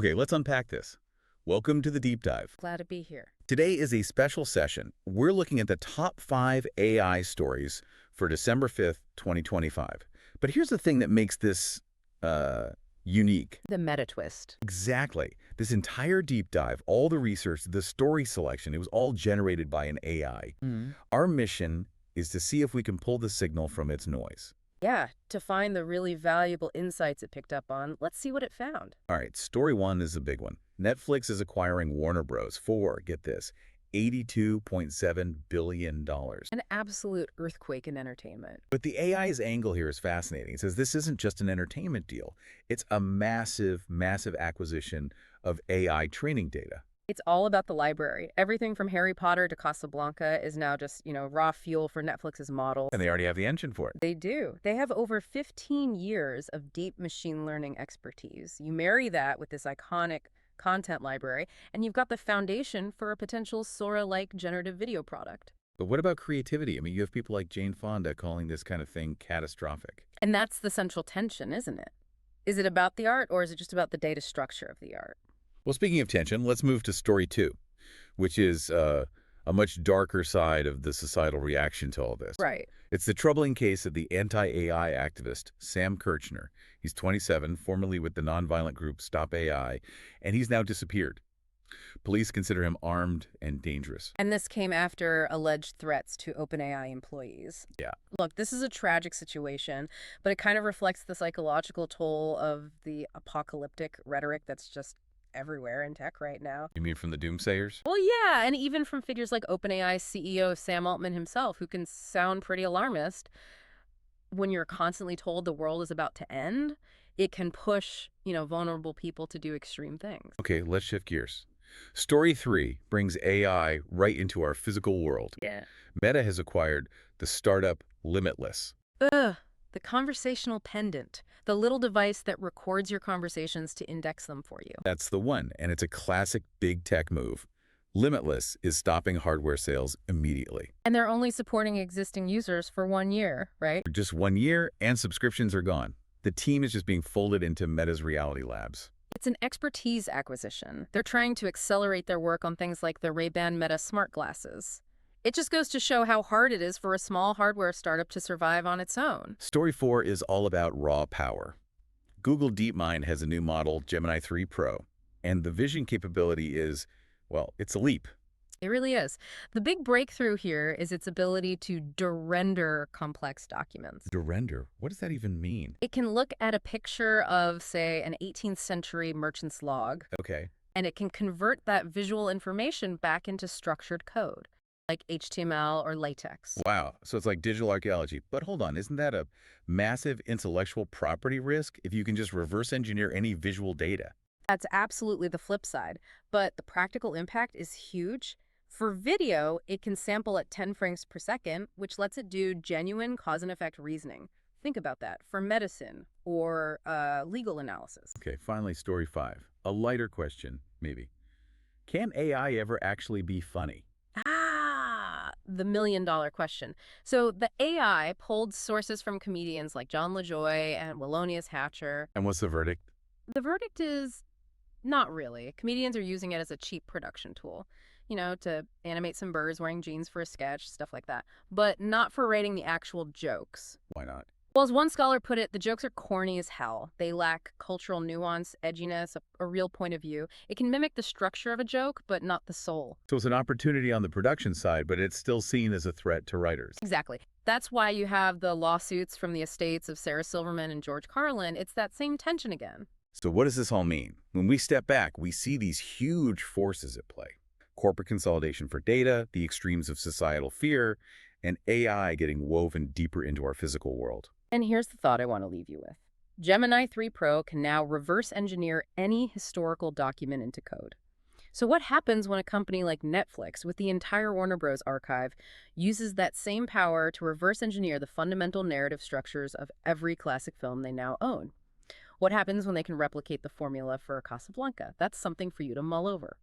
Okay, let's unpack this. Welcome to the Deep Dive. Glad to be here. Today is a special session. We're looking at the top 5 AI stories for December 5th, 2025. But here's the thing that makes this unique. The meta twist. Exactly. This entire deep dive, all the research, the story selection, it was all generated by an AI. Our mission is to see if we can pull the signal from its noise. Yeah, to find the really valuable insights it picked up on, let's see what it found. All right, story 1 is a big one. Netflix is acquiring Warner Bros. For, get this, $82.7 billion. An absolute earthquake in entertainment. But the AI's angle here is fascinating. It says this isn't just an entertainment deal. It's a massive, massive acquisition of AI training data. It's all about the library. Everything from Harry Potter to Casablanca is now just, raw fuel for Netflix's model. And they already have the engine for it. They do. They have over 15 years of deep machine learning expertise. You marry that with this iconic content library, and you've got the foundation for a potential Sora-like generative video product. But what about creativity? I mean, you have people like Jane Fonda calling this kind of thing catastrophic. And that's the central tension, isn't it? Is it about the art, or is it just about the data structure of the art? Well, speaking of tension, let's move to story 2, which is a much darker side of the societal reaction to all this. Right. It's the troubling case of the anti-AI activist, Sam Kirchner. He's 27, formerly with the nonviolent group Stop AI, and he's now disappeared. Police consider him armed and dangerous. And this came after alleged threats to OpenAI employees. Yeah. Look, this is a tragic situation, but it kind of reflects the psychological toll of the apocalyptic rhetoric that's just everywhere in tech right now. You mean from the doomsayers? Well, yeah, and even from figures like OpenAI's CEO Sam Altman himself, who can sound pretty alarmist. When you're constantly told the world is about to end, it can push, vulnerable people to do extreme things. Okay, let's shift gears. Story 3 brings AI right into our physical world. Yeah. Meta has acquired the startup Limitless. Ugh. The conversational pendant, the little device that records your conversations to index them for you. That's the one, and it's a classic big tech move. Limitless is stopping hardware sales immediately. And they're only supporting existing users for 1 year, right? For just 1 year, and subscriptions are gone. The team is just being folded into Meta's Reality Labs. It's an expertise acquisition. They're trying to accelerate their work on things like the Ray-Ban Meta smart glasses. It just goes to show how hard it is for a small hardware startup to survive on its own. Story 4 is all about raw power. Google DeepMind has a new model, Gemini 3 Pro, and the vision capability is, well, it's a leap. It really is. The big breakthrough here is its ability to de-render complex documents. De-render? What does that even mean? It can look at a picture of, say, an 18th century merchant's log. Okay. And it can convert that visual information back into structured code, like HTML or latex. Wow, so it's like digital archaeology. But hold on, isn't that a massive intellectual property risk if you can just reverse engineer any visual data? That's absolutely the flip side, but the practical impact is huge. For video, it can sample at 10 frames per second, which lets it do genuine cause and effect reasoning. Think about that for medicine or legal analysis. Okay, finally, story 5. A lighter question, maybe. Can AI ever actually be funny? The million-dollar question. So the AI pulled sources from comedians like John LaJoy and Wallonius Hatcher. And what's the verdict? The verdict is not really. Comedians are using it as a cheap production tool, to animate some birds wearing jeans for a sketch, stuff like that, but not for writing the actual jokes. Why not? Well, as one scholar put it, the jokes are corny as hell. They lack cultural nuance, edginess, a real point of view. It can mimic the structure of a joke, but not the soul. So it's an opportunity on the production side, but it's still seen as a threat to writers. Exactly. That's why you have the lawsuits from the estates of Sarah Silverman and George Carlin. It's that same tension again. So what does this all mean? When we step back, we see these huge forces at play. Corporate consolidation for data, the extremes of societal fear, and AI getting woven deeper into our physical world. And here's the thought I want to leave you with. Gemini 3 Pro can now reverse engineer any historical document into code. So what happens when a company like Netflix, with the entire Warner Bros. Archive, uses that same power to reverse engineer the fundamental narrative structures of every classic film they now own? What happens when they can replicate the formula for Casablanca? That's something for you to mull over.